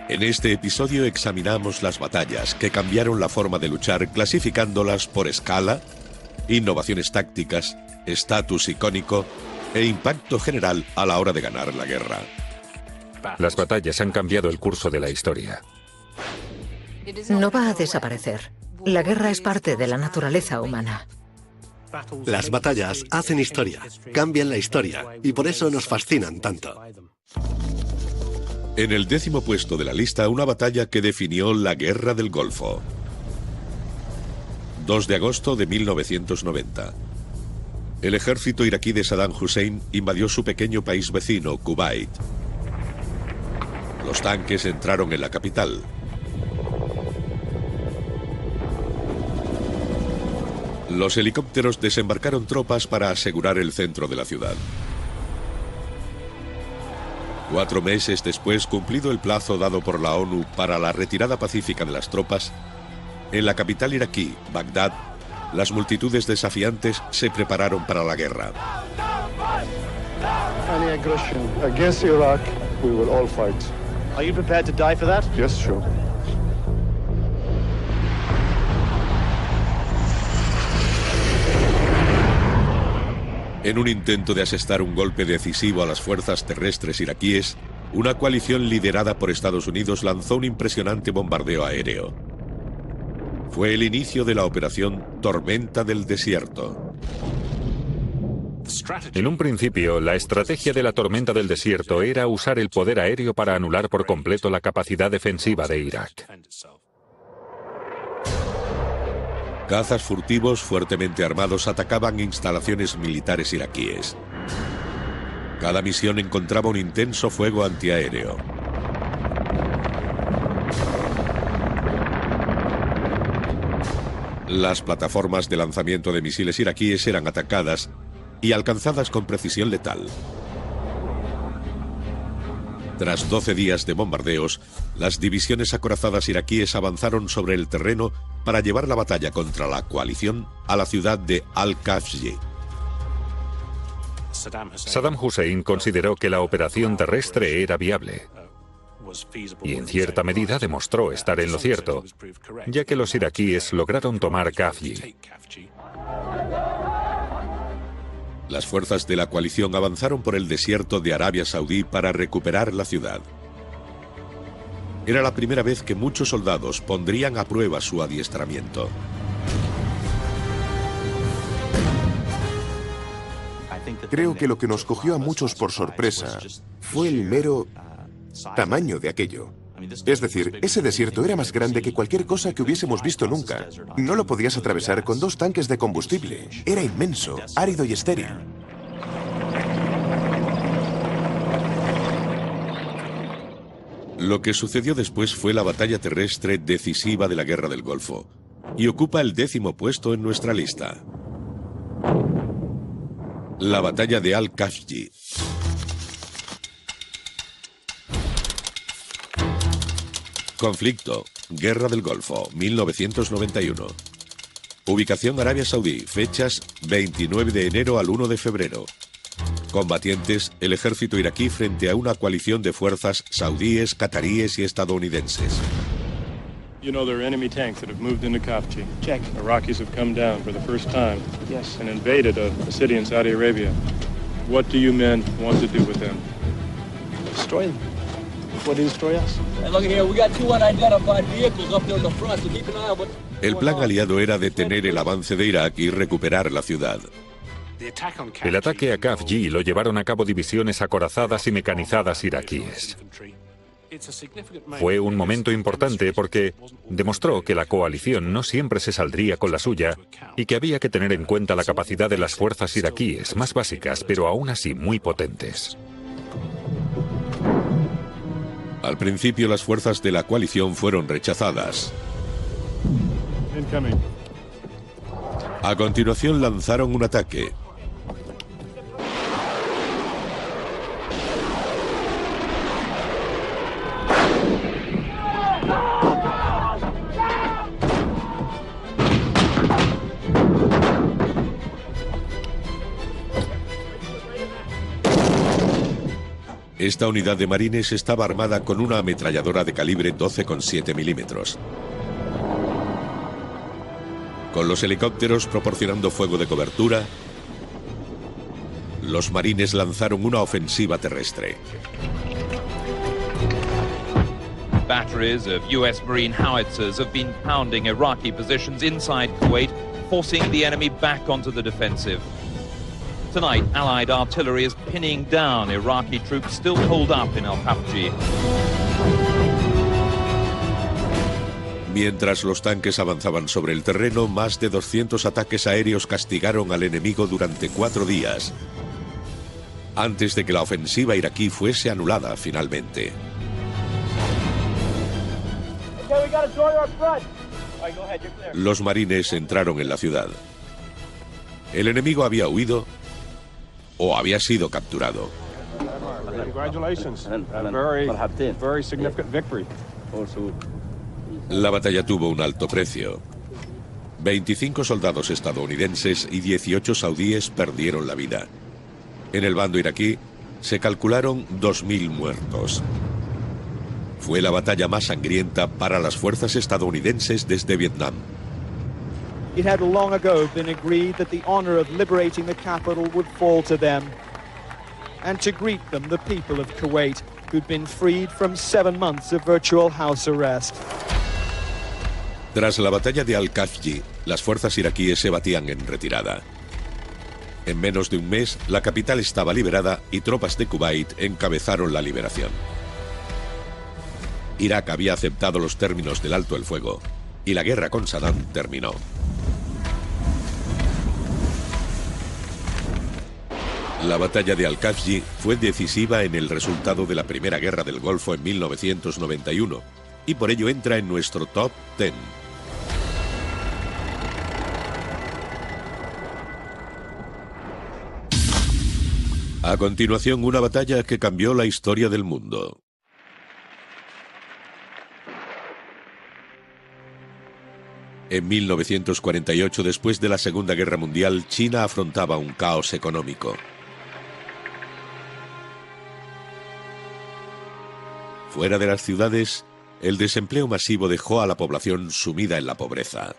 En este episodio examinamos las batallas que cambiaron la forma de luchar, clasificándolas por escala, innovaciones tácticas, estatus icónico e impacto general a la hora de ganar la guerra. Las batallas han cambiado el curso de la historia. No va a desaparecer. La guerra es parte de la naturaleza humana. Las batallas hacen historia, cambian la historia, y por eso nos fascinan tanto. En el 10º puesto de la lista, una batalla que definió la Guerra del Golfo. 2 de agosto de 1990. El ejército iraquí de Saddam Hussein invadió su pequeño país vecino, Kuwait. Los tanques entraron en la capital. Los helicópteros desembarcaron tropas para asegurar el centro de la ciudad. 4 meses después, cumplido el plazo dado por la ONU para la retirada pacífica de las tropas, en la capital iraquí, Bagdad, las multitudes desafiantes se prepararon para la guerra. Any aggression against Iraq, we will all fight. Are you prepared to die for that? Yes, sure. En un intento de asestar un golpe decisivo a las fuerzas terrestres iraquíes, una coalición liderada por Estados Unidos lanzó un impresionante bombardeo aéreo. Fue el inicio de la operación Tormenta del Desierto. En un principio, la estrategia de la tormenta del desierto era usar el poder aéreo para anular por completo la capacidad defensiva de Irak. Cazas furtivos fuertemente armados atacaban instalaciones militares iraquíes. Cada misión encontraba un intenso fuego antiaéreo. Las plataformas de lanzamiento de misiles iraquíes eran atacadas y alcanzadas con precisión letal. Tras 12 días de bombardeos, las divisiones acorazadas iraquíes avanzaron sobre el terreno para llevar la batalla contra la coalición a la ciudad de Al-Khafji. Saddam Hussein consideró que la operación terrestre era viable y en cierta medida demostró estar en lo cierto, ya que los iraquíes lograron tomar Khafji. Las fuerzas de la coalición avanzaron por el desierto de Arabia Saudí para recuperar la ciudad. Era la primera vez que muchos soldados pondrían a prueba su adiestramiento. Creo que lo que nos cogió a muchos por sorpresa fue el mero tamaño de aquello. Es decir, ese desierto era más grande que cualquier cosa que hubiésemos visto nunca. No lo podías atravesar con 2 tanques de combustible. Era inmenso, árido y estéril. Lo que sucedió después fue la batalla terrestre decisiva de la Guerra del Golfo, y ocupa el 10º puesto en nuestra lista. La batalla de Al-Khafji. Conflicto, Guerra del Golfo, 1991. Ubicación Arabia Saudí, fechas 29 de enero al 1 de febrero. Combatientes, el ejército iraquí frente a una coalición de fuerzas saudíes, cataríes y estadounidenses. You know there are enemy tanks that have moved into Khafji. Check. Iraqis have come down for the first time. Yes. And invaded a city in Saudi Arabia. What do you men want to do with them? Destroy them. Before they destroy us. Hey, look at here. We got 2 unidentified vehicles up there in the front, so keep an eye on what... El plan aliado era detener el avance de Irak y recuperar la ciudad. El ataque a Khafji lo llevaron a cabo divisiones acorazadas y mecanizadas iraquíes. Fue un momento importante porque demostró que la coalición no siempre se saldría con la suya y que había que tener en cuenta la capacidad de las fuerzas iraquíes, más básicas, pero aún así muy potentes. Al principio las fuerzas de la coalición fueron rechazadas. Incoming. A continuación lanzaron un ataque. Esta unidad de marines estaba armada con una ametralladora de calibre 12,7 milímetros. Con los helicópteros proporcionando fuego de cobertura, los marines lanzaron una ofensiva terrestre. Batteries of US Marine howitzers have been pounding Iraqi positions inside Kuwait, forcing the enemy back onto the defensive. Tonight, Allied artillery is pinning down Iraqi troops still holed up in Al-Hafji. Mientras los tanques avanzaban sobre el terreno, más de 200 ataques aéreos castigaron al enemigo durante 4 días, antes de que la ofensiva iraquí fuese anulada finalmente. Los marines entraron en la ciudad. El enemigo había huido o había sido capturado. La batalla tuvo un alto precio. 25 soldados estadounidenses y 18 saudíes perdieron la vida. En el bando iraquí se calcularon 2.000 muertos. Fue la batalla más sangrienta para las fuerzas estadounidenses desde Vietnam. It had long ago been agreed that the honor of liberating the capital would fall to them. And to greet them, the people of Kuwait, who'd been freed from 7 months of virtual house arrest. Tras la batalla de Al-Khafji, las fuerzas iraquíes se batían en retirada. En menos de un mes, la capital estaba liberada y tropas de Kuwait encabezaron la liberación. Irak había aceptado los términos del alto el fuego y la guerra con Saddam terminó. La batalla de Al-Khafji fue decisiva en el resultado de la Primera Guerra del Golfo en 1991 y por ello entra en nuestro Top 10. A continuación, una batalla que cambió la historia del mundo. En 1948, después de la Segunda Guerra Mundial, China afrontaba un caos económico. Fuera de las ciudades, el desempleo masivo dejó a la población sumida en la pobreza.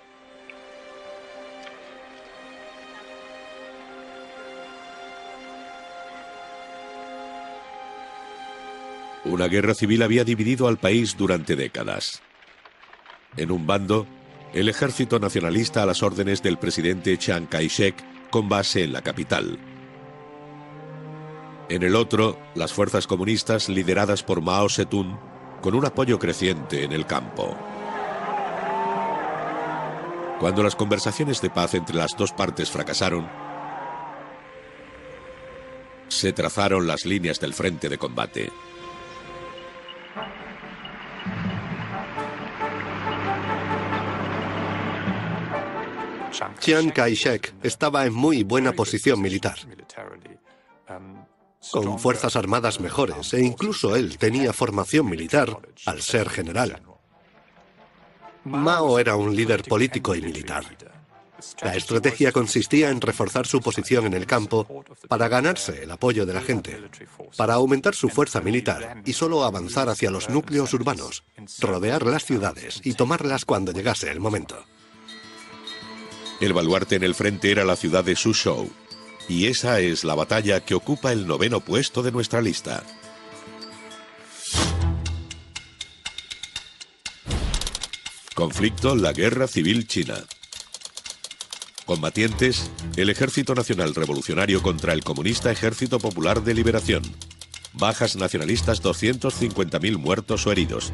Una guerra civil había dividido al país durante décadas. En un bando, el ejército nacionalista a las órdenes del presidente Chiang Kai-shek con base en la capital. En el otro, las fuerzas comunistas lideradas por Mao Zedong con un apoyo creciente en el campo. Cuando las conversaciones de paz entre las dos partes fracasaron, se trazaron las líneas del frente de combate. Chiang Kai-shek estaba en muy buena posición militar, con fuerzas armadas mejores, e incluso él tenía formación militar al ser general. Mao era un líder político y militar. La estrategia consistía en reforzar su posición en el campo para ganarse el apoyo de la gente, para aumentar su fuerza militar y solo avanzar hacia los núcleos urbanos, rodear las ciudades y tomarlas cuando llegase el momento. El baluarte en el frente era la ciudad de Suzhou, y esa es la batalla que ocupa el 9º puesto de nuestra lista. Conflicto: la Guerra Civil China. Combatientes: el Ejército Nacional Revolucionario contra el Comunista Ejército Popular de Liberación. Bajas nacionalistas: 250.000 muertos o heridos.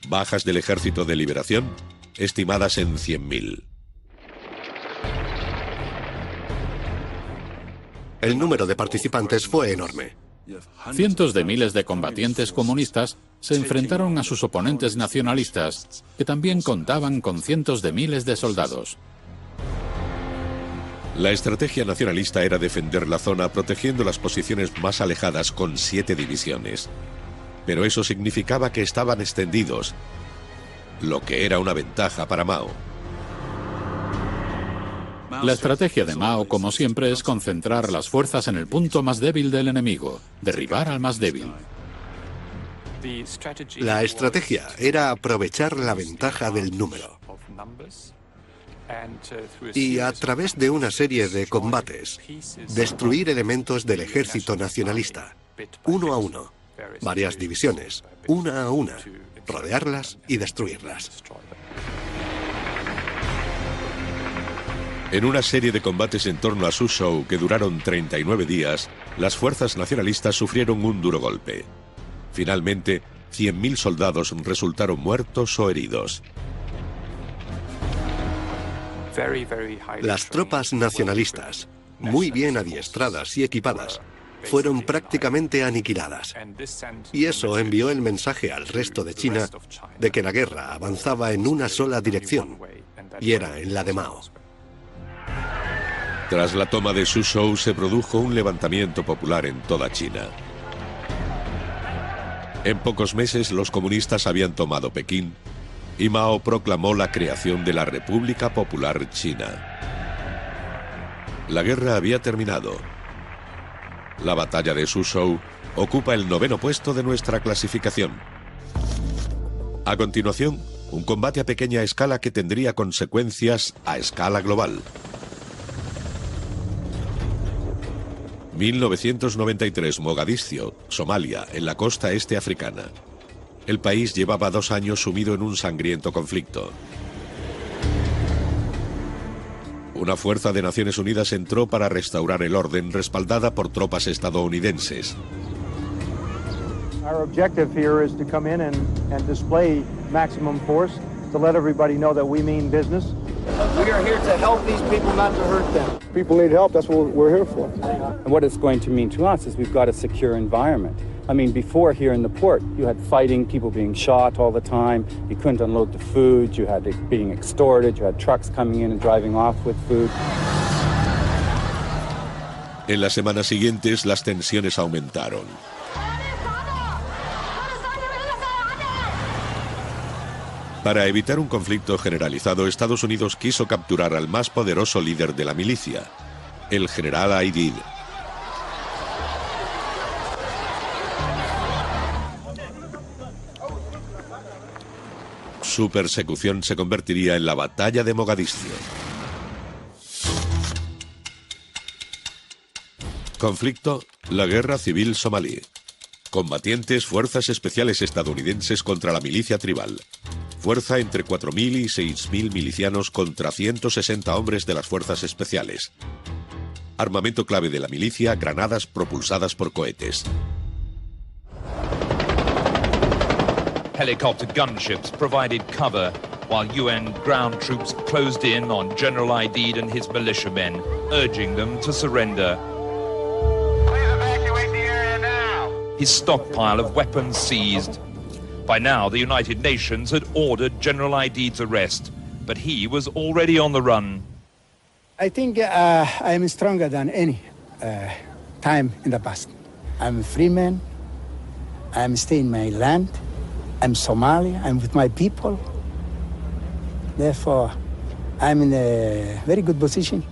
Bajas del Ejército de Liberación estimadas en 100.000. El número de participantes fue enorme. Cientos de miles de combatientes comunistas se enfrentaron a sus oponentes nacionalistas, que también contaban con cientos de miles de soldados. La estrategia nacionalista era defender la zona protegiendo las posiciones más alejadas con 7 divisiones. Pero eso significaba que estaban extendidos, lo que era una ventaja para Mao. La estrategia de Mao, como siempre, es concentrar las fuerzas en el punto más débil del enemigo, derribar al más débil. La estrategia era aprovechar la ventaja del número. Y a través de una serie de combates, destruir elementos del ejército nacionalista, uno a uno, varias divisiones, una a una, rodearlas y destruirlas. En una serie de combates en torno a Suzhou que duraron 39 días, las fuerzas nacionalistas sufrieron un duro golpe. Finalmente, 100.000 soldados resultaron muertos o heridos. Las tropas nacionalistas, muy bien adiestradas y equipadas, fueron prácticamente aniquiladas. Y eso envió el mensaje al resto de China de que la guerra avanzaba en una sola dirección, y era en la de Mao. Tras la toma de Suzhou se produjo un levantamiento popular en toda China. En pocos meses los comunistas habían tomado Pekín y Mao proclamó la creación de la República Popular China. La guerra había terminado. La batalla de Suzhou ocupa el 9º puesto de nuestra clasificación. A continuación, un combate a pequeña escala que tendría consecuencias a escala global. 1993, Mogadiscio, Somalia, en la costa este africana. El país llevaba 2 años sumido en un sangriento conflicto. Una fuerza de Naciones Unidas entró para restaurar el orden, respaldada por tropas estadounidenses. Our objective here is to come in and display maximum force to let everybody know that we mean business. We are here to help these people, not to hurt them. People need help, that's what we're here for. And what it's going to mean to us is we've got a secure environment. I mean, before here in the port, you had fighting, people being shot all the time, you couldn't unload the food, you had it being extorted, you had trucks coming in and driving off with food. En las semanas siguientes, las tensiones aumentaron. Para evitar un conflicto generalizado, Estados Unidos quiso capturar al más poderoso líder de la milicia, el general Aidid. Su persecución se convertiría en la batalla de Mogadiscio. Conflicto: la guerra civil somalí. Combatientes: fuerzas especiales estadounidenses contra la milicia tribal. Fuerza entre 4.000 y 6.000 milicianos contra 160 hombres de las fuerzas especiales. Armamento clave de la milicia: granadas propulsadas por cohetes. Helicopter gunships provided cover while UN ground troops closed in on General Aidid and his militiamen, urging them to surrender. Please evacuate the area now. His stockpile of weapons seized. By now, the United Nations had ordered General Aidid's arrest, but he was already on the run. I think I'm stronger than any time in the past. I'm a free man. I'm staying in my land. I'm Somali. I'm with my people. Therefore, I'm in a very good position.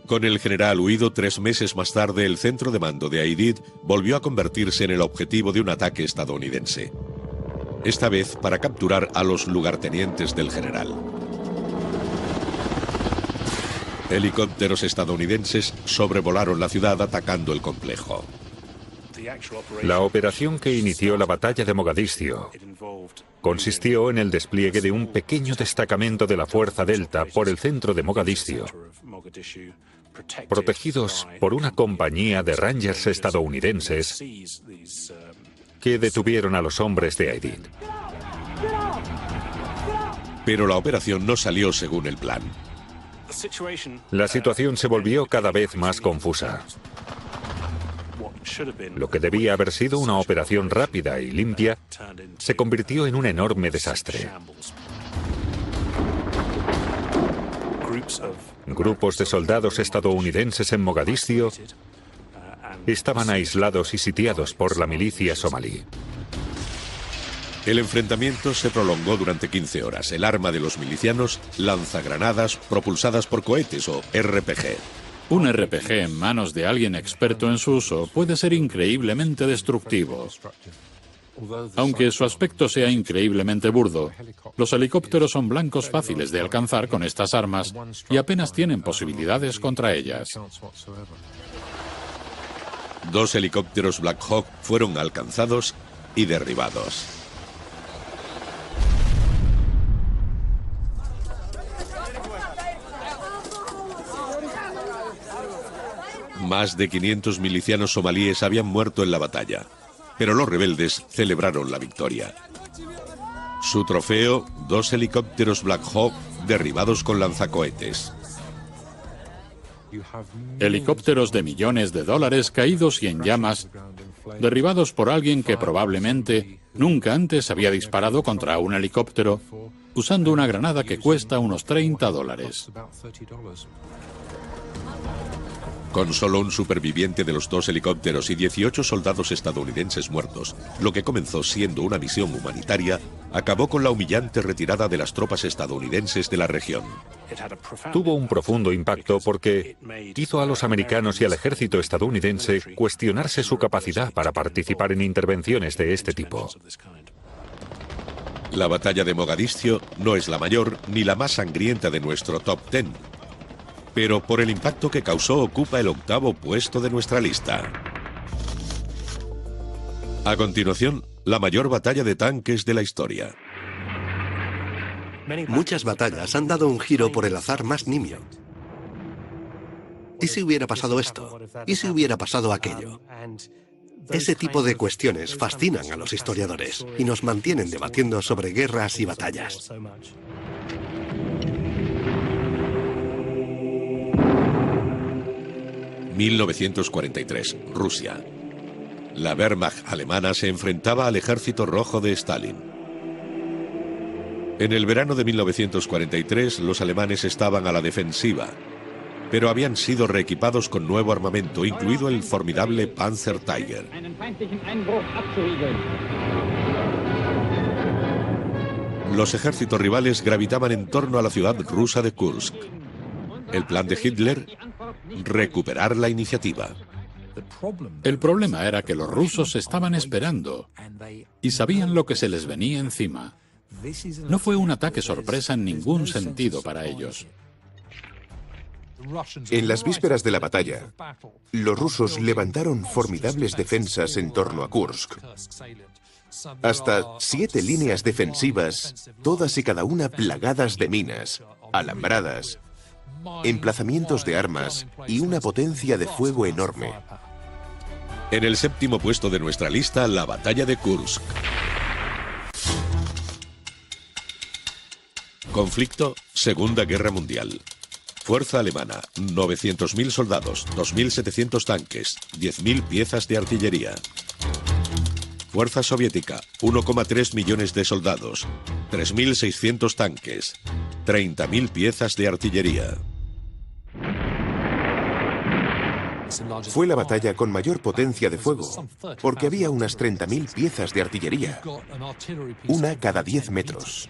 Con el general huido 3 meses más tarde, el centro de mando de Aidid volvió a convertirse en el objetivo de un ataque estadounidense. Esta vez para capturar a los lugartenientes del general. Helicópteros estadounidenses sobrevolaron la ciudad atacando el complejo. La operación que inició la batalla de Mogadiscio consistió en el despliegue de un pequeño destacamento de la Fuerza Delta por el centro de Mogadiscio, protegidos por una compañía de Rangers estadounidenses que detuvieron a los hombres de Aidid. Pero la operación no salió según el plan. La situación se volvió cada vez más confusa. Lo que debía haber sido una operación rápida y limpia se convirtió en un enorme desastre. Grupos de soldados estadounidenses en Mogadiscio estaban aislados y sitiados por la milicia somalí. El enfrentamiento se prolongó durante 15 horas. El arma de los milicianos, lanzagranadas propulsadas por cohetes o RPG. Un RPG en manos de alguien experto en su uso puede ser increíblemente destructivo. Aunque su aspecto sea increíblemente burdo, los helicópteros son blancos fáciles de alcanzar con estas armas y apenas tienen posibilidades contra ellas. 2 helicópteros Black Hawk fueron alcanzados y derribados. Más de 500 milicianos somalíes habían muerto en la batalla, pero los rebeldes celebraron la victoria. Su trofeo, 2 helicópteros Black Hawk derribados con lanzacohetes. Helicópteros de millones de dólares caídos y en llamas, derribados por alguien que probablemente nunca antes había disparado contra un helicóptero usando una granada que cuesta unos $30. Con solo un superviviente de los 2 helicópteros y 18 soldados estadounidenses muertos, lo que comenzó siendo una misión humanitaria, acabó con la humillante retirada de las tropas estadounidenses de la región. Tuvo un profundo impacto porque hizo a los americanos y al ejército estadounidense cuestionarse su capacidad para participar en intervenciones de este tipo. La batalla de Mogadiscio no es la mayor ni la más sangrienta de nuestro top 10. Pero por el impacto que causó ocupa el 8º puesto de nuestra lista. A continuación, la mayor batalla de tanques de la historia. Muchas batallas han dado un giro por el azar más nimio. ¿Y si hubiera pasado esto? ¿Y si hubiera pasado aquello? Ese tipo de cuestiones fascinan a los historiadores y nos mantienen debatiendo sobre guerras y batallas. ...1943, Rusia. La Wehrmacht alemana se enfrentaba al ejército rojo de Stalin. En el verano de 1943, los alemanes estaban a la defensiva, pero habían sido reequipados con nuevo armamento, incluido el formidable Panzer Tiger. Los ejércitos rivales gravitaban en torno a la ciudad rusa de Kursk. El plan de Hitler: recuperar la iniciativa. El problema era que los rusos estaban esperando y sabían lo que se les venía encima. No fue un ataque sorpresa en ningún sentido para ellos. En las vísperas de la batalla, los rusos levantaron formidables defensas en torno a Kursk. Hasta 7 líneas defensivas, todas y cada una plagadas de minas, alambradas, emplazamientos de armas y una potencia de fuego enorme. En el 7º puesto de nuestra lista, la batalla de Kursk. Conflicto, Segunda Guerra Mundial. Fuerza alemana, 900.000 soldados, 2.700 tanques, 10.000 piezas de artillería. Fuerza soviética, 1,3 millones de soldados, 3.600 tanques, 30.000 piezas de artillería. Fue la batalla con mayor potencia de fuego, porque había unas 30.000 piezas de artillería, una cada 10 metros.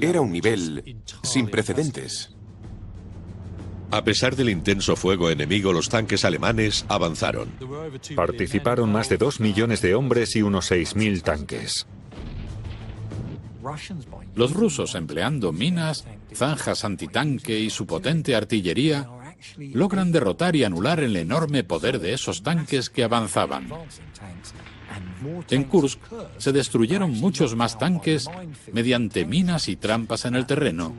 Era un nivel sin precedentes. A pesar del intenso fuego enemigo, los tanques alemanes avanzaron. Participaron más de 2 millones de hombres y unos 6.000 tanques. Los rusos, empleando minas, zanjas antitanque y su potente artillería, logran derrotar y anular el enorme poder de esos tanques que avanzaban. En Kursk se destruyeron muchos más tanques mediante minas y trampas en el terreno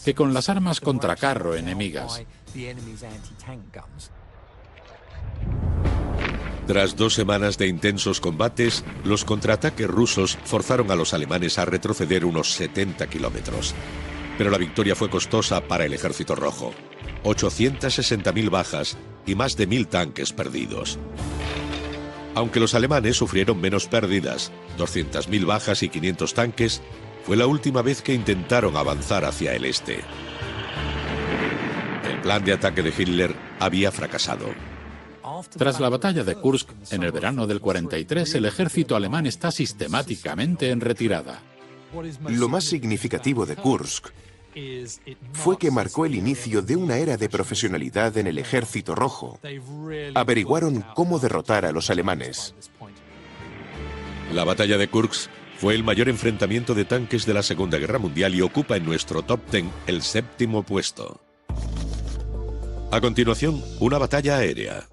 que con las armas contracarro enemigas. Tras 2 semanas de intensos combates, los contraataques rusos forzaron a los alemanes a retroceder unos 70 kilómetros. Pero la victoria fue costosa para el ejército rojo. 860.000 bajas y más de 1.000 tanques perdidos. Aunque los alemanes sufrieron menos pérdidas, 200.000 bajas y 500 tanques, fue la última vez que intentaron avanzar hacia el este. El plan de ataque de Hitler había fracasado. Tras la batalla de Kursk, en el verano del 43, el ejército alemán está sistemáticamente en retirada. Lo más significativo de Kursk fue que marcó el inicio de una era de profesionalidad en el Ejército Rojo. Averiguaron cómo derrotar a los alemanes. La batalla de Kursk fue el mayor enfrentamiento de tanques de la Segunda Guerra Mundial y ocupa en nuestro top 10 el 7º puesto. A continuación, una batalla aérea.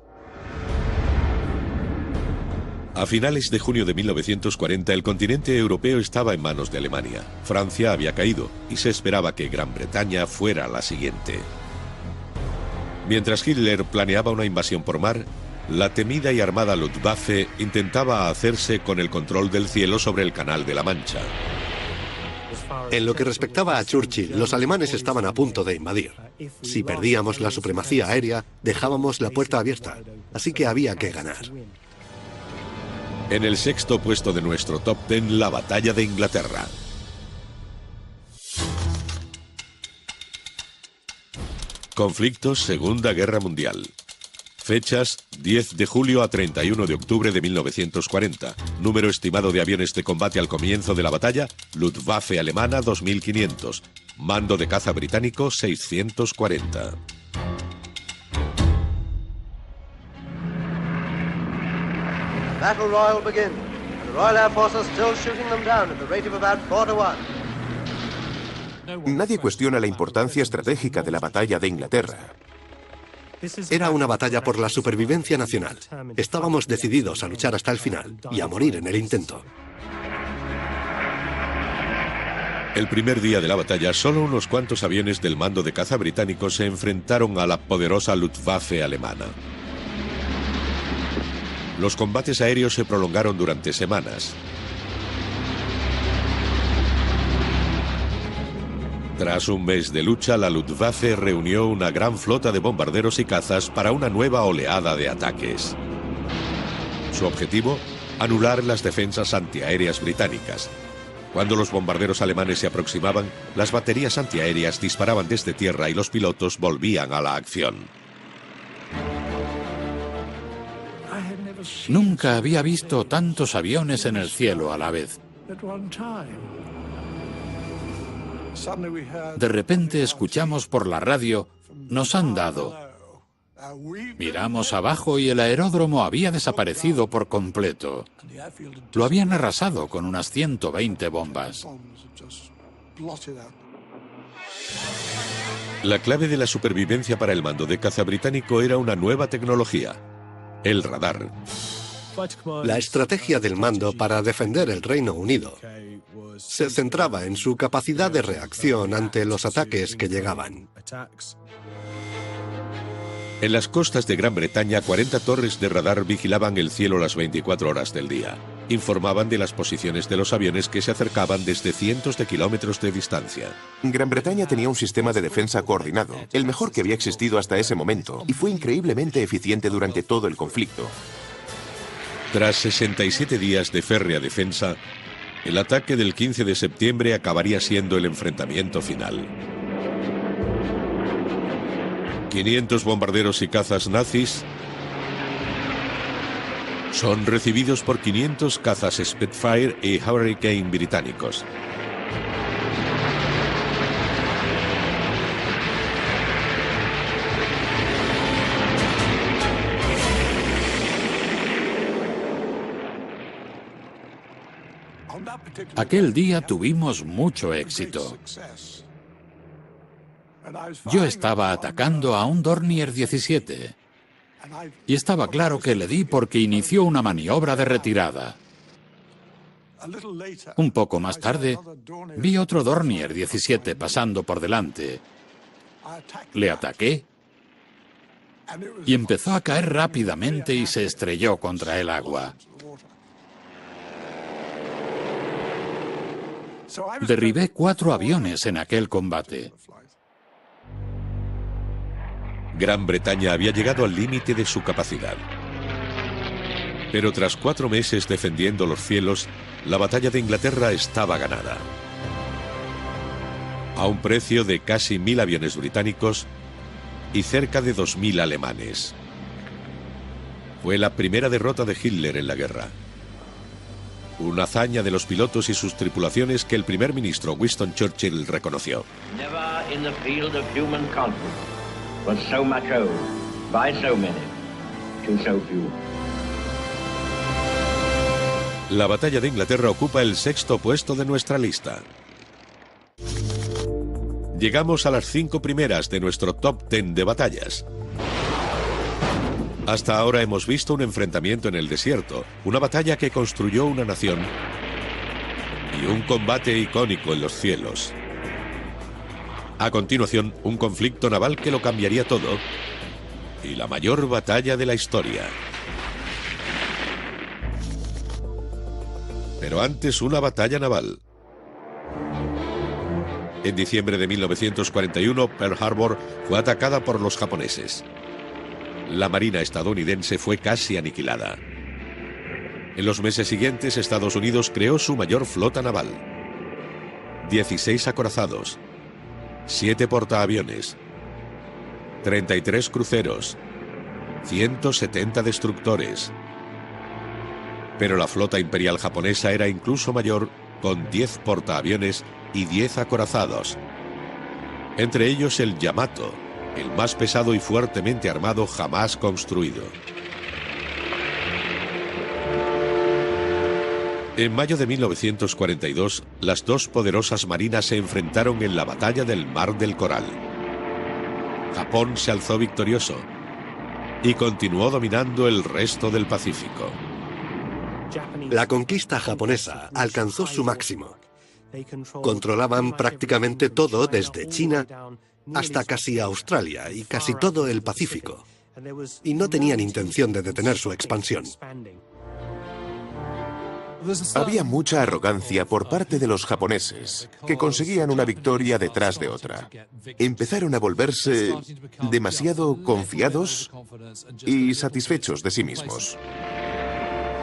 A finales de junio de 1940, el continente europeo estaba en manos de Alemania. Francia había caído y se esperaba que Gran Bretaña fuera la siguiente. Mientras Hitler planeaba una invasión por mar, la temida y armada Luftwaffe intentaba hacerse con el control del cielo sobre el Canal de la Mancha. En lo que respectaba a Churchill, los alemanes estaban a punto de invadir. Si perdíamos la supremacía aérea, dejábamos la puerta abierta, así que había que ganar. En el 6º puesto de nuestro top 10, la batalla de Inglaterra. Conflictos Segunda Guerra Mundial. Fechas 10 de julio a 31 de octubre de 1940. Número estimado de aviones de combate al comienzo de la batalla, Luftwaffe alemana 2500. Mando de caza británico 640. Battle royal begins. The Royal Air Force are still shooting them down at the rate of about 4 to 1. Nadie cuestiona la importancia estratégica de la batalla de Inglaterra. Era una batalla por la supervivencia nacional. Estábamos decididos a luchar hasta el final y a morir en el intento. El primer día de la batalla, solo unos cuantos aviones del mando de caza británico se enfrentaron a la poderosa Luftwaffe alemana. Los combates aéreos se prolongaron durante semanas. Tras un mes de lucha, la Luftwaffe reunió una gran flota de bombarderos y cazas para una nueva oleada de ataques. Su objetivo, anular las defensas antiaéreas británicas. Cuando los bombarderos alemanes se aproximaban, las baterías antiaéreas disparaban desde tierra y los pilotos volvían a la acción. Nunca había visto tantos aviones en el cielo a la vez. De repente escuchamos por la radio, nos han dado. Miramos abajo y el aeródromo había desaparecido por completo. Lo habían arrasado con unas 120 bombas. La clave de la supervivencia para el mando de caza británico era una nueva tecnología: el radar. La estrategia del mando para defender el Reino Unido se centraba en su capacidad de reacción ante los ataques que llegaban. En las costas de Gran Bretaña, 40 torres de radar vigilaban el cielo las 24 horas del día. Informaban de las posiciones de los aviones que se acercaban desde cientos de kilómetros de distancia. Gran Bretaña tenía un sistema de defensa coordinado, el mejor que había existido hasta ese momento, y fue increíblemente eficiente durante todo el conflicto. Tras 67 días de férrea defensa, el ataque del 15 de septiembre acabaría siendo el enfrentamiento final. 500 bombarderos y cazas nazis son recibidos por 500 cazas Spitfire y Hurricane británicos. Aquel día tuvimos mucho éxito. Yo estaba atacando a un Dornier 17 y estaba claro que le di porque inició una maniobra de retirada. Un poco más tarde, vi otro Dornier 17 pasando por delante. Le ataqué y empezó a caer rápidamente y se estrelló contra el agua. Derribé 4 aviones en aquel combate. Gran Bretaña había llegado al límite de su capacidad. Pero tras 4 meses defendiendo los cielos, la batalla de Inglaterra estaba ganada. A un precio de casi 1000 aviones británicos y cerca de 2000 alemanes. Fue la primera derrota de Hitler en la guerra. Una hazaña de los pilotos y sus tripulaciones que el primer ministro Winston Churchill reconoció. Never in the field of human conflict was so much owed by so many to so few. La batalla de Inglaterra ocupa el 6º puesto de nuestra lista. Llegamos a las 5 primeras de nuestro top 10 de batallas. Hasta ahora hemos visto un enfrentamiento en el desierto, una batalla que construyó una nación y un combate icónico en los cielos. A continuación, un conflicto naval que lo cambiaría todo y la mayor batalla de la historia. Pero antes, una batalla naval. En diciembre de 1941, Pearl Harbor fue atacada por los japoneses. La marina estadounidense fue casi aniquilada. En los meses siguientes, Estados Unidos creó su mayor flota naval. 16 acorazados, 7 portaaviones, 33 cruceros, 170 destructores. Pero la flota imperial japonesa era incluso mayor, con 10 portaaviones y 10 acorazados. Entre ellos el Yamato, el más pesado y fuertemente armado jamás construido. En mayo de 1942, las dos poderosas marinas se enfrentaron en la batalla del Mar del Coral. Japón se alzó victorioso y continuó dominando el resto del Pacífico. La conquista japonesa alcanzó su máximo. Controlaban prácticamente todo desde China hasta casi Australia y casi todo el Pacífico, y no tenían intención de detener su expansión. Había mucha arrogancia por parte de los japoneses, que conseguían una victoria detrás de otra. Empezaron a volverse demasiado confiados y satisfechos de sí mismos.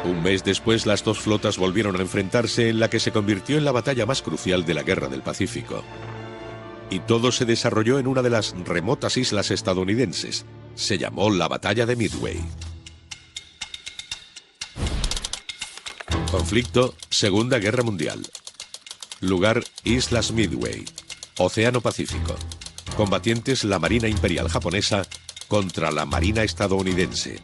Un mes después, las dos flotas volvieron a enfrentarse en la que se convirtió en la batalla más crucial de la Guerra del Pacífico. Y todo se desarrolló en una de las remotas islas estadounidenses. Se llamó la Batalla de Midway. Conflicto, Segunda Guerra Mundial. Lugar, Islas Midway, Océano Pacífico. Combatientes, la Marina Imperial Japonesa contra la Marina Estadounidense.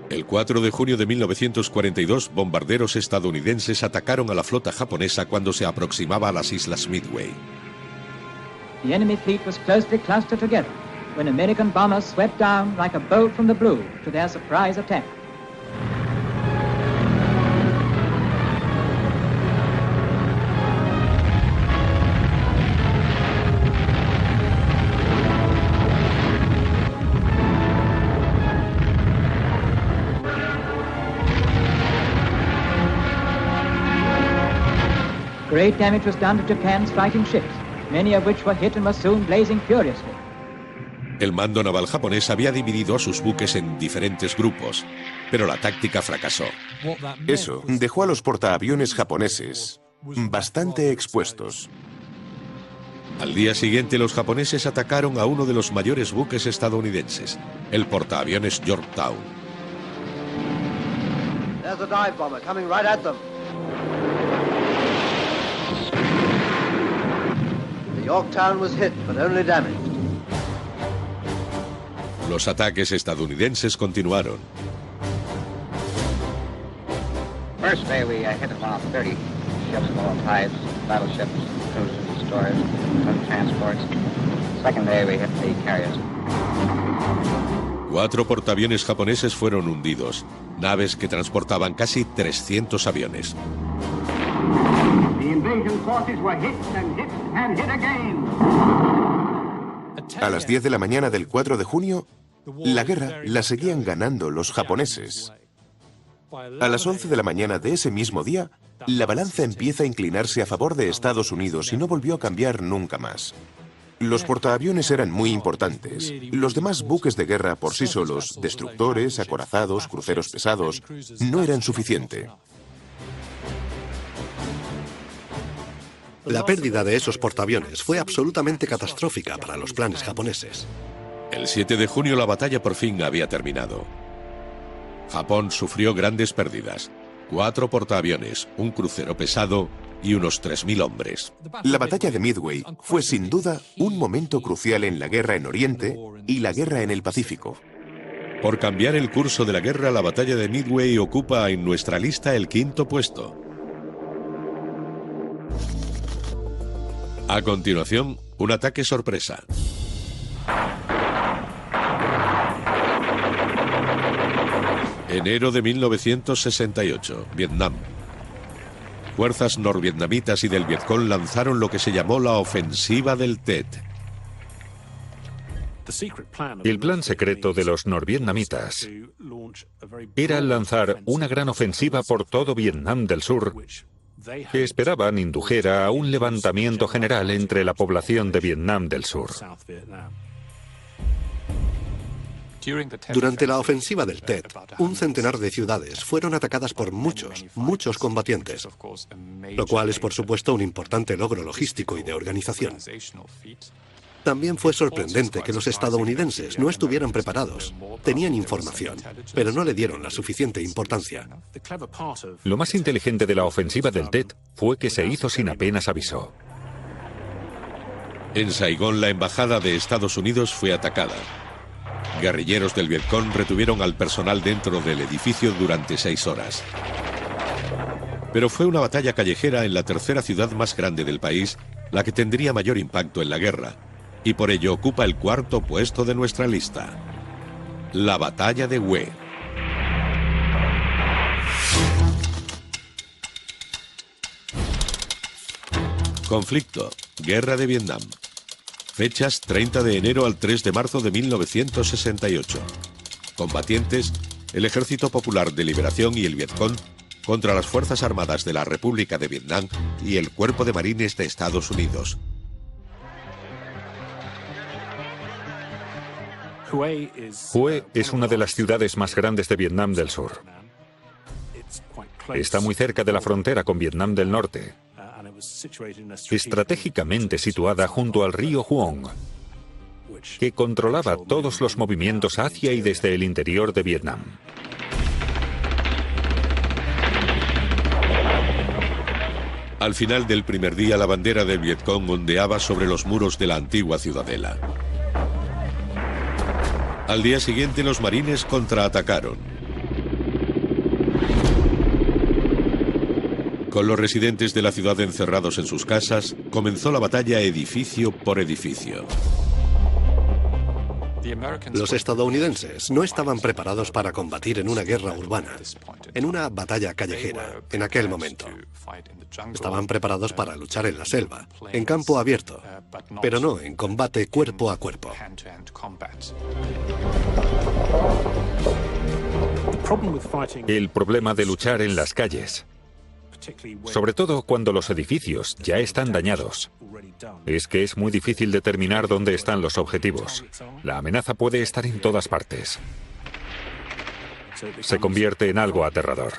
El 4 de junio de 1942, bombarderos estadounidenses atacaron a la flota japonesa cuando se aproximaba a las Islas Midway. The enemy fleet was closely clustered together when American bombers swept down like a bolt from the blue to their surprise attack. Great damage was done to Japan's fighting ships, many of which were hit and were soon blazing furiously. El mando naval japonés había dividido a sus buques en diferentes grupos, pero la táctica fracasó. Eso dejó a los portaaviones japoneses bastante expuestos. Al día siguiente, los japoneses atacaron a uno de los mayores buques estadounidenses, el portaaviones Yorktown. There's a dive bomber coming right at them. The Yorktown was hit, but only damaged. Los ataques estadounidenses continuaron. First day we hit about 30 ships of all types, battleships, cruisers, destroyers, transports. Second day we hit the carriers. 4 portaaviones japoneses fueron hundidos, naves que transportaban casi 300 aviones. The invasion forces were hit and hit and hit again. A las 10 de la mañana del 4 de junio, la guerra la seguían ganando los japoneses. A las 11 de la mañana de ese mismo día, la balanza empieza a inclinarse a favor de Estados Unidos y no volvió a cambiar nunca más. Los portaaviones eran muy importantes. Los demás buques de guerra por sí solos, destructores, acorazados, cruceros pesados, no eran suficiente. La pérdida de esos portaaviones fue absolutamente catastrófica para los planes japoneses. El 7 de junio la batalla por fin había terminado. Japón sufrió grandes pérdidas: 4 portaaviones, un crucero pesado y unos 3.000 hombres. La batalla de Midway fue sin duda un momento crucial en la guerra en Oriente y la guerra en el Pacífico. Por cambiar el curso de la guerra, la batalla de Midway ocupa en nuestra lista el 5º puesto. A continuación, un ataque sorpresa. Enero de 1968, Vietnam. Fuerzas norvietnamitas y del Vietcong lanzaron lo que se llamó la ofensiva del Tet. El plan secreto de los norvietnamitas era lanzar una gran ofensiva por todo Vietnam del Sur, que esperaban indujera a un levantamiento general entre la población de Vietnam del Sur. Durante la ofensiva del Tet, un centenar de ciudades fueron atacadas por muchos combatientes, lo cual es por supuesto un importante logro logístico y de organización. También fue sorprendente que los estadounidenses no estuvieran preparados. Tenían información, pero no le dieron la suficiente importancia. Lo más inteligente de la ofensiva del Tet fue que se hizo sin apenas aviso. En Saigón, la embajada de Estados Unidos fue atacada. Guerrilleros del Vietcong retuvieron al personal dentro del edificio durante 6 horas. Pero fue una batalla callejera en la tercera ciudad más grande del país la que tendría mayor impacto en la guerra, y por ello ocupa el 4º puesto de nuestra lista. La batalla de Hue. Conflicto. Guerra de Vietnam. Fechas 30 de enero al 3 de marzo de 1968. Combatientes: el Ejército Popular de Liberación y el Vietcong contra las Fuerzas Armadas de la República de Vietnam y el Cuerpo de Marines de Estados Unidos. Hue es una de las ciudades más grandes de Vietnam del Sur. Está muy cerca de la frontera con Vietnam del Norte, estratégicamente situada junto al río Huong, que controlaba todos los movimientos hacia y desde el interior de Vietnam. Al final del primer día, la bandera del Vietcong ondeaba sobre los muros de la antigua ciudadela. Al día siguiente, los marines contraatacaron. Con los residentes de la ciudad encerrados en sus casas, comenzó la batalla edificio por edificio. Los estadounidenses no estaban preparados para combatir en una guerra urbana, en una batalla callejera, en aquel momento. Estaban preparados para luchar en la selva, en campo abierto, pero no en combate cuerpo a cuerpo. El problema de luchar en las calles, sobre todo cuando los edificios ya están dañados, es que es muy difícil determinar dónde están los objetivos. La amenaza puede estar en todas partes. Se convierte en algo aterrador.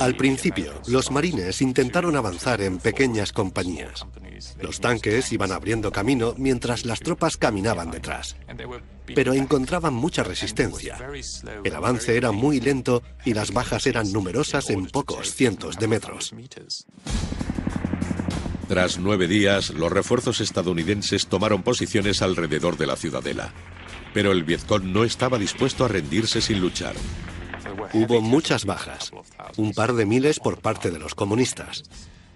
Al principio, los marines intentaron avanzar en pequeñas compañías. Los tanques iban abriendo camino mientras las tropas caminaban detrás. Pero encontraban mucha resistencia. El avance era muy lento y las bajas eran numerosas en pocos cientos de metros. Tras 9 días, los refuerzos estadounidenses tomaron posiciones alrededor de la ciudadela. Pero el Vietcong no estaba dispuesto a rendirse sin luchar. Hubo muchas bajas, un par de miles por parte de los comunistas.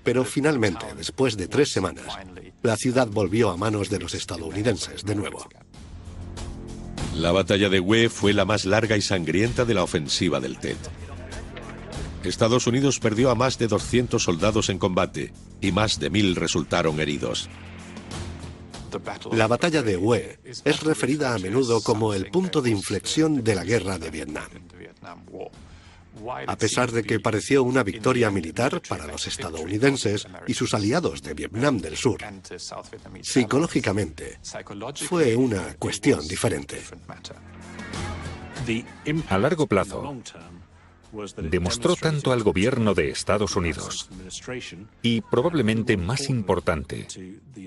Pero finalmente, después de 3 semanas, la ciudad volvió a manos de los estadounidenses de nuevo. La batalla de Hue fue la más larga y sangrienta de la ofensiva del Tet. Estados Unidos perdió a más de 200 soldados en combate y más de 1000 resultaron heridos. La batalla de Hue es referida a menudo como el punto de inflexión de la guerra de Vietnam. A pesar de que pareció una victoria militar para los estadounidenses y sus aliados de Vietnam del Sur, psicológicamente fue una cuestión diferente. A largo plazo, demostró tanto al gobierno de Estados Unidos y, probablemente más importante,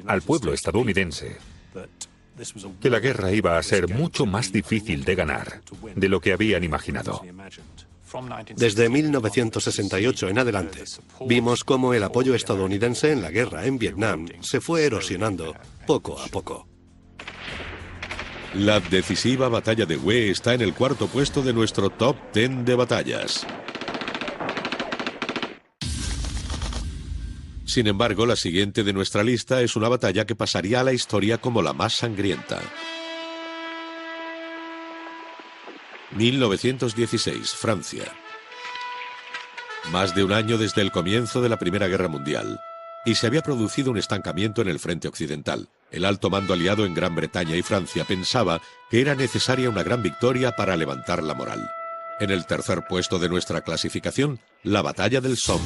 al pueblo estadounidense, que la guerra iba a ser mucho más difícil de ganar de lo que habían imaginado. Desde 1968 en adelante, vimos cómo el apoyo estadounidense en la guerra en Vietnam se fue erosionando poco a poco. La decisiva batalla de Hue está en el cuarto puesto de nuestro top 10 de batallas. Sin embargo, la siguiente de nuestra lista es una batalla que pasaría a la historia como la más sangrienta. 1916, Francia. Más de un año desde el comienzo de la Primera Guerra Mundial, y se había producido un estancamiento en el frente occidental. El alto mando aliado en Gran Bretaña y Francia pensaba que era necesaria una gran victoria para levantar la moral. En el tercer puesto de nuestra clasificación, la batalla del Somme.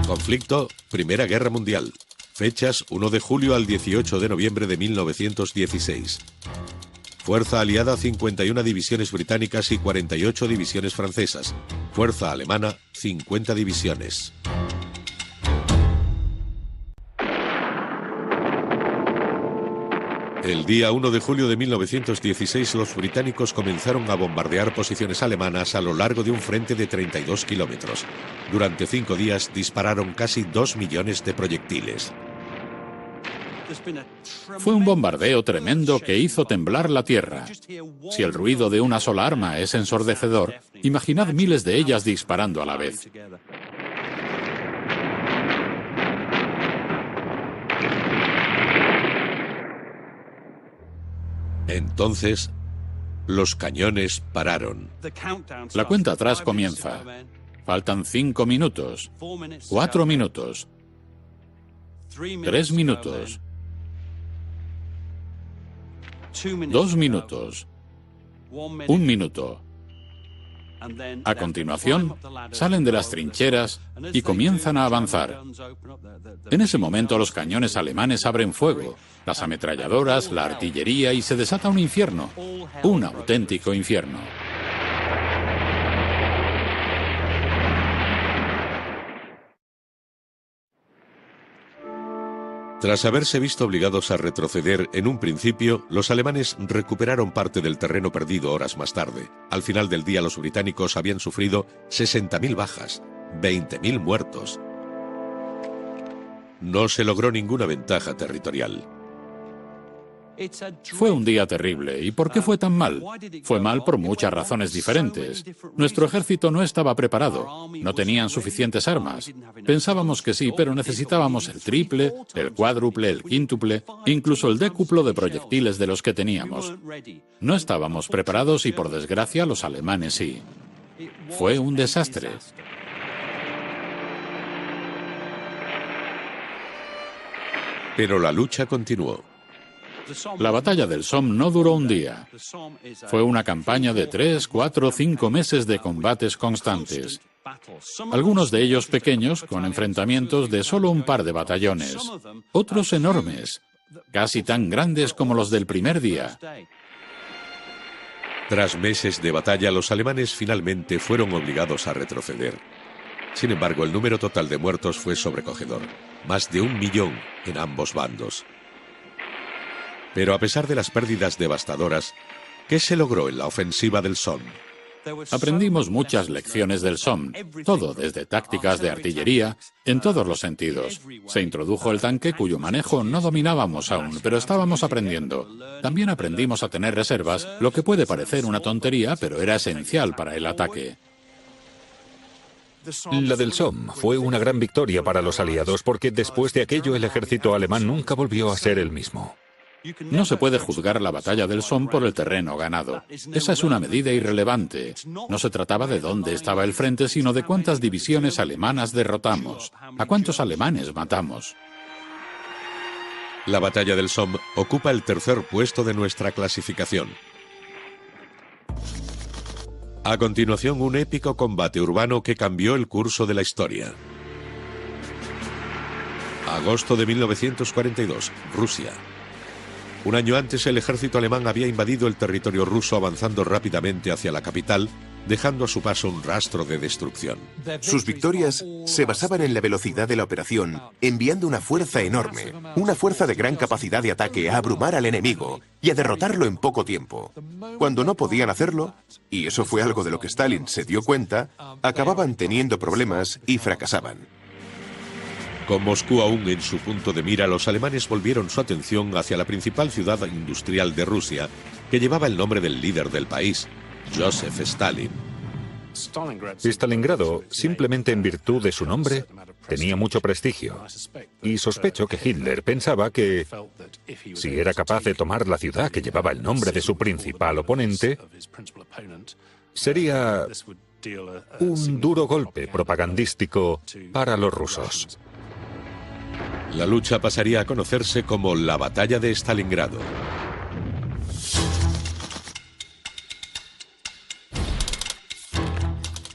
Conflicto, Primera Guerra Mundial. Fechas 1 de julio al 18 de noviembre de 1916. Fuerza aliada 51 divisiones británicas y 48 divisiones francesas. Fuerza alemana 50 divisiones. El día 1 de julio de 1916 los británicos comenzaron a bombardear posiciones alemanas a lo largo de un frente de 32 kilómetros. Durante 5 días dispararon casi 2 millones de proyectiles. Fue un bombardeo tremendo que hizo temblar la tierra. Si el ruido de una sola arma es ensordecedor, imaginad miles de ellas disparando a la vez. Entonces, los cañones pararon. La cuenta atrás comienza. Faltan 5 minutos, 4 minutos, 3 minutos, 2 minutos, 1 minuto. A continuación, salen de las trincheras y comienzan a avanzar. En ese momento los cañones alemanes abren fuego, las ametralladoras, la artillería y se desata un infierno, un auténtico infierno. Tras haberse visto obligados a retroceder en un principio, los alemanes recuperaron parte del terreno perdido horas más tarde. Al final del día los británicos habían sufrido 60.000 bajas, 20.000 muertos. No se logró ninguna ventaja territorial. Fue un día terrible. ¿Y por qué fue tan mal? Fue mal por muchas razones diferentes. Nuestro ejército no estaba preparado. No tenían suficientes armas. Pensábamos que sí, pero necesitábamos el triple, el cuádruple, el quíntuple, incluso el décuplo de proyectiles de los que teníamos. No estábamos preparados y, por desgracia, los alemanes sí. Fue un desastre. Pero la lucha continuó. La batalla del Somme no duró un día. Fue una campaña de 3, 4, 5 meses de combates constantes. Algunos de ellos pequeños, con enfrentamientos de solo un par de batallones. Otros enormes, casi tan grandes como los del primer día. Tras meses de batalla, los alemanes finalmente fueron obligados a retroceder. Sin embargo, el número total de muertos fue sobrecogedor. Más de 1 millón en ambos bandos. Pero a pesar de las pérdidas devastadoras, ¿qué se logró en la ofensiva del Somme? Aprendimos muchas lecciones del Somme, todo desde tácticas de artillería, en todos los sentidos. Se introdujo el tanque cuyo manejo no dominábamos aún, pero estábamos aprendiendo. También aprendimos a tener reservas, lo que puede parecer una tontería, pero era esencial para el ataque. La del Somme fue una gran victoria para los aliados porque después de aquello el ejército alemán nunca volvió a ser el mismo. No se puede juzgar la batalla del Somme por el terreno ganado. Esa es una medida irrelevante. No se trataba de dónde estaba el frente, sino de cuántas divisiones alemanas derrotamos, a cuántos alemanes matamos. La batalla del Somme ocupa el tercer puesto de nuestra clasificación. A continuación, un épico combate urbano que cambió el curso de la historia. Agosto de 1942, Rusia. Un año antes, el ejército alemán había invadido el territorio ruso avanzando rápidamente hacia la capital, dejando a su paso un rastro de destrucción. Sus victorias se basaban en la velocidad de la operación, enviando una fuerza enorme, una fuerza de gran capacidad de ataque a abrumar al enemigo y a derrotarlo en poco tiempo. Cuando no podían hacerlo, y eso fue algo de lo que Stalin se dio cuenta, acababan teniendo problemas y fracasaban. Con Moscú aún en su punto de mira, los alemanes volvieron su atención hacia la principal ciudad industrial de Rusia, que llevaba el nombre del líder del país, Joseph Stalin. Stalingrado, simplemente en virtud de su nombre, tenía mucho prestigio. Y sospecho que Hitler pensaba que, si era capaz de tomar la ciudad que llevaba el nombre de su principal oponente, sería un duro golpe propagandístico para los rusos. La lucha pasaría a conocerse como la Batalla de Stalingrado.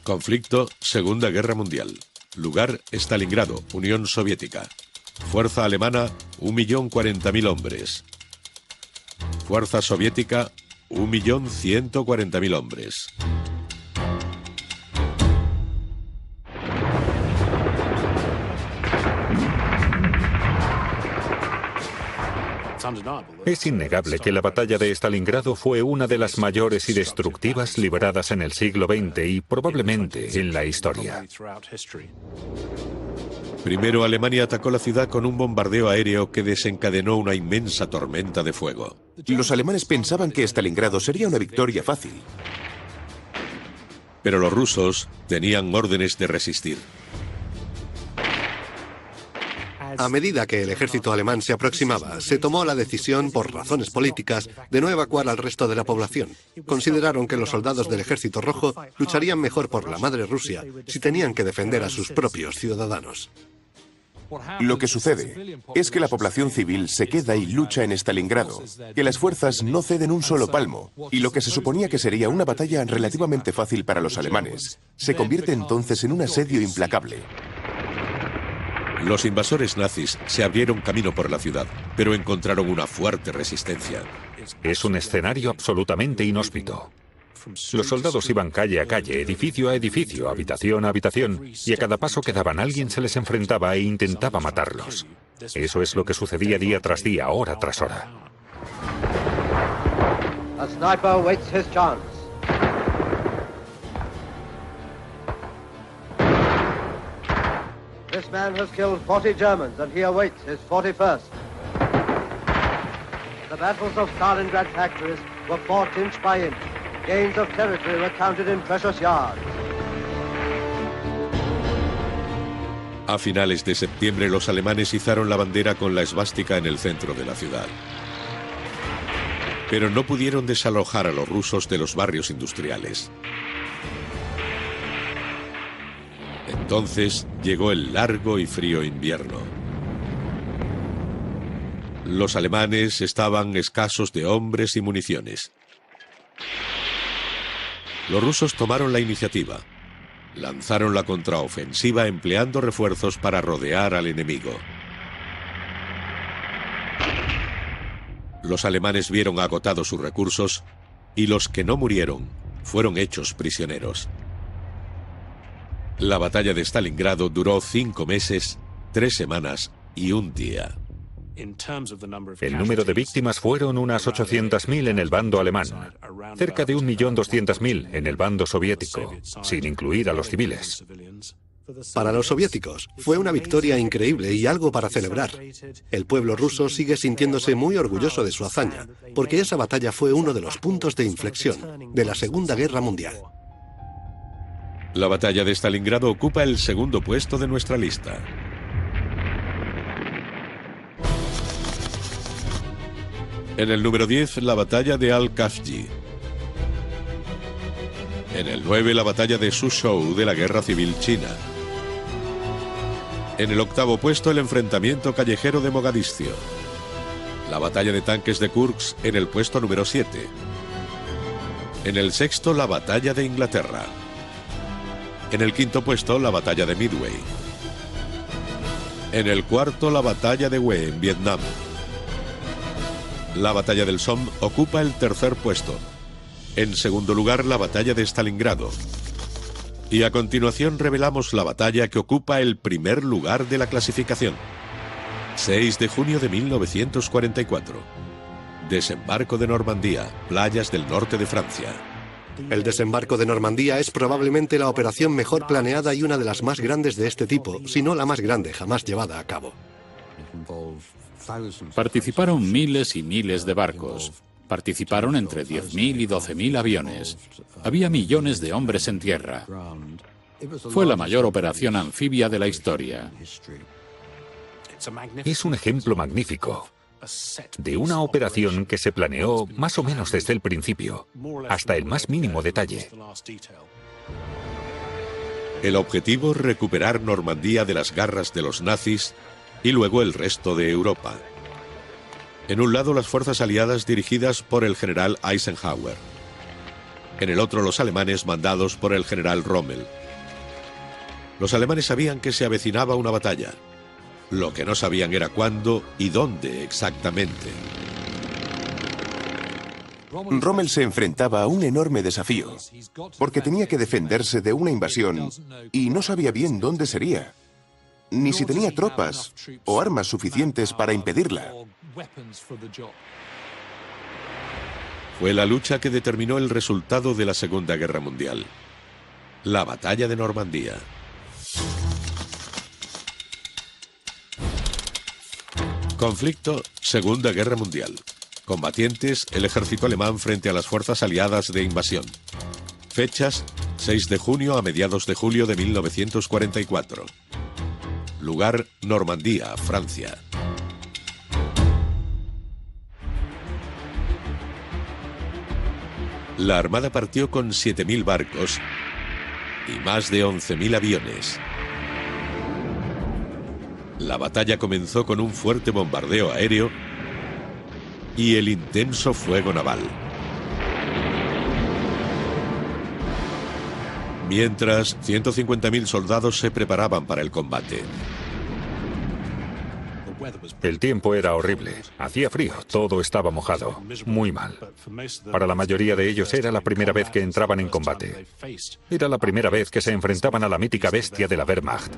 Conflicto, Segunda Guerra Mundial. Lugar, Stalingrado, Unión Soviética. Fuerza alemana, 1.040.000 hombres. Fuerza soviética, 1.140.000 hombres. Es innegable que la batalla de Stalingrado fue una de las mayores y destructivas libradas en el siglo XX y probablemente en la historia. Primero, Alemania atacó la ciudad con un bombardeo aéreo que desencadenó una inmensa tormenta de fuego. Los alemanes pensaban que Stalingrado sería una victoria fácil. Pero los rusos tenían órdenes de resistir. A medida que el ejército alemán se aproximaba, se tomó la decisión, por razones políticas, de no evacuar al resto de la población. Consideraron que los soldados del Ejército Rojo lucharían mejor por la madre Rusia si tenían que defender a sus propios ciudadanos. Lo que sucede es que la población civil se queda y lucha en Stalingrado, que las fuerzas no ceden un solo palmo, y lo que se suponía que sería una batalla relativamente fácil para los alemanes, se convierte entonces en un asedio implacable. Los invasores nazis se abrieron camino por la ciudad, pero encontraron una fuerte resistencia. Es un escenario absolutamente inhóspito. Los soldados iban calle a calle, edificio a edificio, habitación a habitación, y a cada paso que daban alguien se les enfrentaba e intentaba matarlos. Eso es lo que sucedía día tras día, hora tras hora. A sniper waits his chance. This man has killed 40 Germans and he awaits his 41st. The battles of Stalingrad factories were fought inch by inch. Gains of territory were counted in precious yards. A finales de septiembre, los alemanes izaron la bandera con la esvástica en el centro de la ciudad. Pero no pudieron desalojar a los rusos de los barrios industriales. Entonces llegó el largo y frío invierno. Los alemanes estaban escasos de hombres y municiones. Los rusos tomaron la iniciativa. Lanzaron la contraofensiva empleando refuerzos para rodear al enemigo. Los alemanes vieron agotados sus recursos y los que no murieron fueron hechos prisioneros. La batalla de Stalingrado duró 5 meses, 3 semanas y 1 día. El número de víctimas fueron unas 800.000 en el bando alemán, cerca de 1.200.000 en el bando soviético, sin incluir a los civiles. Para los soviéticos fue una victoria increíble y algo para celebrar. El pueblo ruso sigue sintiéndose muy orgulloso de su hazaña, porque esa batalla fue uno de los puntos de inflexión de la Segunda Guerra Mundial. La batalla de Stalingrado ocupa el segundo puesto de nuestra lista. En el número 10, la batalla de Al-Khafji. En el 9, la batalla de Suzhou de la Guerra Civil China. En el 8º puesto, el enfrentamiento callejero de Mogadiscio. La batalla de tanques de Kursk en el puesto número 7. En el 6º, la batalla de Inglaterra. En el 5º puesto, la batalla de Midway. En el 4º, la batalla de Hue en Vietnam. La batalla del Somme ocupa el tercer puesto. En segundo lugar, la batalla de Stalingrado. Y a continuación revelamos la batalla que ocupa el primer lugar de la clasificación. 6 de junio de 1944. Desembarco de Normandía, playas del norte de Francia. El desembarco de Normandía es probablemente la operación mejor planeada y una de las más grandes de este tipo, si no la más grande jamás llevada a cabo. Participaron miles y miles de barcos. Participaron entre 10.000 y 12.000 aviones. Había millones de hombres en tierra. Fue la mayor operación anfibia de la historia. Es un ejemplo magnífico de una operación que se planeó más o menos desde el principio, hasta el más mínimo detalle. El objetivo, recuperar Normandía de las garras de los nazis y luego el resto de Europa. En un lado, las fuerzas aliadas dirigidas por el general Eisenhower. En el otro, los alemanes mandados por el general Rommel. Los alemanes sabían que se avecinaba una batalla. Lo que no sabían era cuándo y dónde exactamente. Rommel se enfrentaba a un enorme desafío, porque tenía que defenderse de una invasión y no sabía bien dónde sería, ni si tenía tropas o armas suficientes para impedirla. Fue la lucha que determinó el resultado de la Segunda Guerra Mundial. La batalla de Normandía. Conflicto, Segunda Guerra Mundial. Combatientes, el ejército alemán frente a las fuerzas aliadas de invasión. Fechas, 6 de junio a mediados de julio de 1944. Lugar, Normandía, Francia. La Armada partió con 7.000 barcos y más de 11.000 aviones. La batalla comenzó con un fuerte bombardeo aéreo y el intenso fuego naval. Mientras, 150.000 soldados se preparaban para el combate. El tiempo era horrible, hacía frío, todo estaba mojado, muy mal. Para la mayoría de ellos era la primera vez que entraban en combate. Era la primera vez que se enfrentaban a la mítica bestia de la Wehrmacht.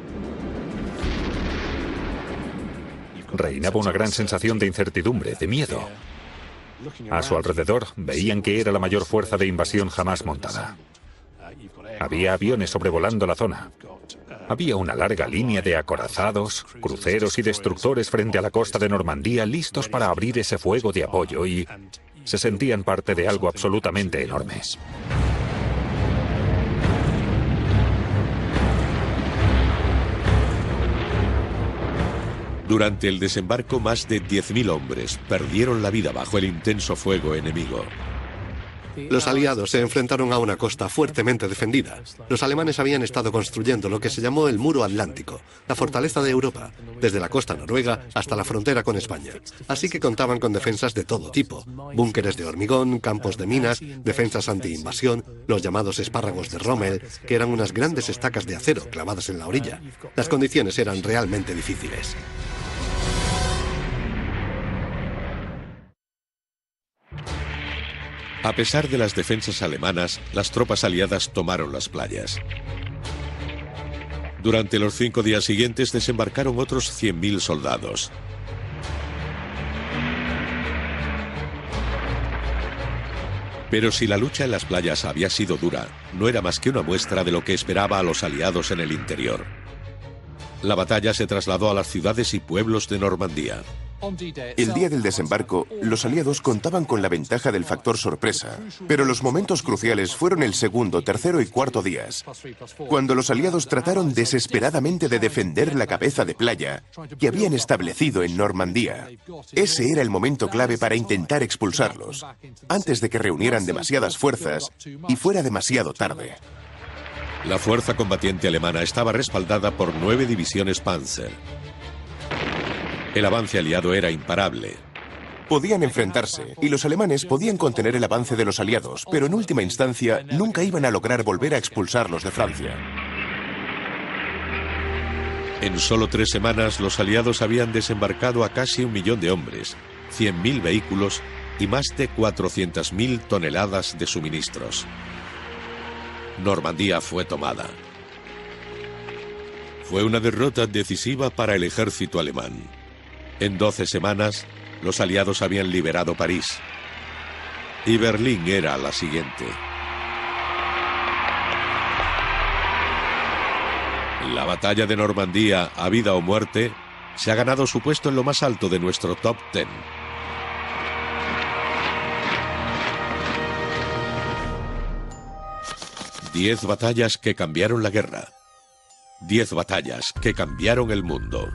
Reinaba una gran sensación de incertidumbre, de miedo. A su alrededor veían que era la mayor fuerza de invasión jamás montada. Había aviones sobrevolando la zona. Había una larga línea de acorazados, cruceros y destructores frente a la costa de Normandía listos para abrir ese fuego de apoyo y se sentían parte de algo absolutamente enorme. Durante el desembarco, más de 10.000 hombres perdieron la vida bajo el intenso fuego enemigo. Los aliados se enfrentaron a una costa fuertemente defendida. Los alemanes habían estado construyendo lo que se llamó el Muro Atlántico, la fortaleza de Europa, desde la costa noruega hasta la frontera con España. Así que contaban con defensas de todo tipo: búnkeres de hormigón, campos de minas, defensas anti-invasión, los llamados espárragos de Rommel, que eran unas grandes estacas de acero clavadas en la orilla. Las condiciones eran realmente difíciles. A pesar de las defensas alemanas, las tropas aliadas tomaron las playas. Durante los 5 días siguientes desembarcaron otros 100.000 soldados. Pero si la lucha en las playas había sido dura, no era más que una muestra de lo que esperaba a los aliados en el interior. La batalla se trasladó a las ciudades y pueblos de Normandía. El día del desembarco, los aliados contaban con la ventaja del factor sorpresa, pero los momentos cruciales fueron el segundo, tercero y cuarto días, cuando los aliados trataron desesperadamente de defender la cabeza de playa que habían establecido en Normandía. Ese era el momento clave para intentar expulsarlos, antes de que reunieran demasiadas fuerzas y fuera demasiado tarde. La fuerza combatiente alemana estaba respaldada por 9 divisiones Panzer. El avance aliado era imparable. Podían enfrentarse, y los alemanes podían contener el avance de los aliados, pero en última instancia nunca iban a lograr volver a expulsarlos de Francia. En solo 3 semanas, los aliados habían desembarcado a casi 1 millón de hombres, 100.000 vehículos y más de 400.000 toneladas de suministros. Normandía fue tomada. Fue una derrota decisiva para el ejército alemán. En 12 semanas, los aliados habían liberado París. Y Berlín era la siguiente. La batalla de Normandía, a vida o muerte, se ha ganado su puesto en lo más alto de nuestro top 10. Diez batallas que cambiaron la guerra. 10 batallas que cambiaron el mundo.